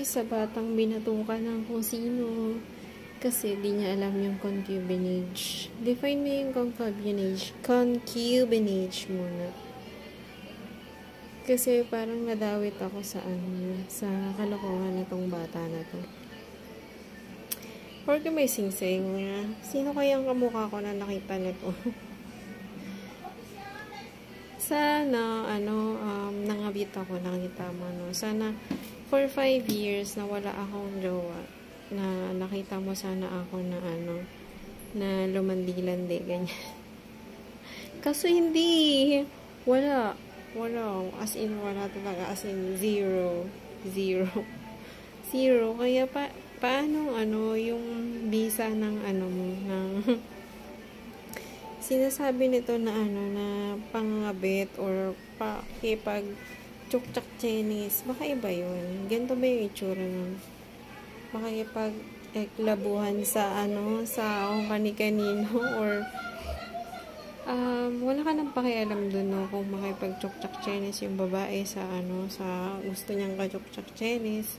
sa batang binatukan ng kung sino. Kasi di niya alam yung concubinage. Define mo yung concubinage. Concubinage muna. Kasi parang nadawit ako sa sa kalokohan nitong bata na to. Porque may singsing niya. Sino kayang kamukha ko na nakita nito? Sana, nangabit ako, nakita mo, no? Sana, for 5 years na wala akong jowa, na nakita mo sana ako na, na lumandi-landi, ganyan. Kaso hindi, wala, as in, wala talaga, as in, zero, kaya paano, yung visa ng, mo, ng, sinasabi nito na na pangabit or pakipag chukchak Chinese, baka iba yun. Ganito ba yung itsura nun? Makikipag labuhan sa sa kani-kanino or wala ka nang pakialam dun, no, kung makipag chukchak Chinese yung babae sa sa gusto niyang ka-chukchak Chinese,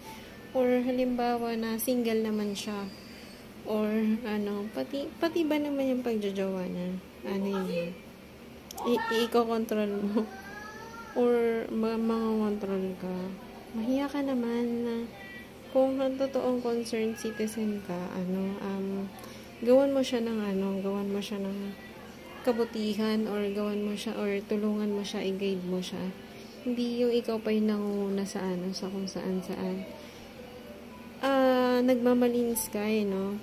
or halimbawa na single naman siya, or pati ba naman yung pagjajawa niya, yun, i-control mo or mga control ka, mahiya ka naman na kung ang totoong concerned citizen ka, gawan mo siya ng kabutihan, or gawan mo siya, or tulungan mo siya, i-guide mo siya, hindi yung ikaw pa yung nangunguna sa sa kung saan nagmamalinis ka, no?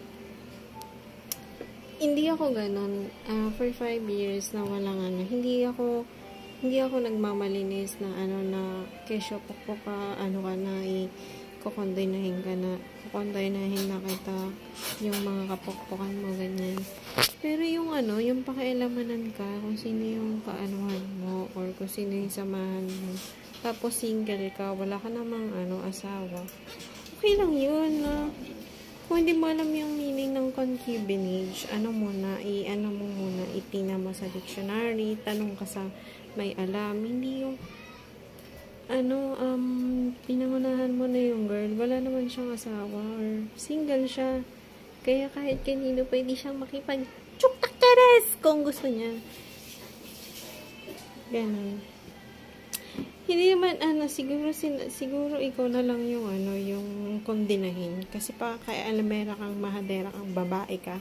Hindi ako ganon. For 5 years na walang hindi ako nagmamalinis na na kesyo pokpok ka, ka na, kukondoynahin na kita, yung mga kapokpokan mo, ganyan. Pero yung yung pakialamanan ka, kung sino yung kaanuhan mo, or kung sino yung samahan mo, tapos single ka, wala ka namang asawa, okay lang yun, Kung hindi mo alam yung meaning ng concubinage, mo muna, itina mo sa dictionary, tanong ka sa may alam, hindi yung pinangunahan mo na yung girl, wala naman siyang asawa, or single siya, kaya kahit kanino pwede siyang makipag-chuktak-chares kung gusto niya. Ganun. Hindi naman, siguro ikaw na lang yung, yung kondinahin. Kasi pa, kaya alamera kang mahadera kang babae ka.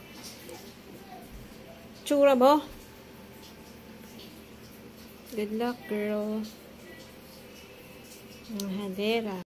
Tsura mo! Good luck, girl. Mahadera.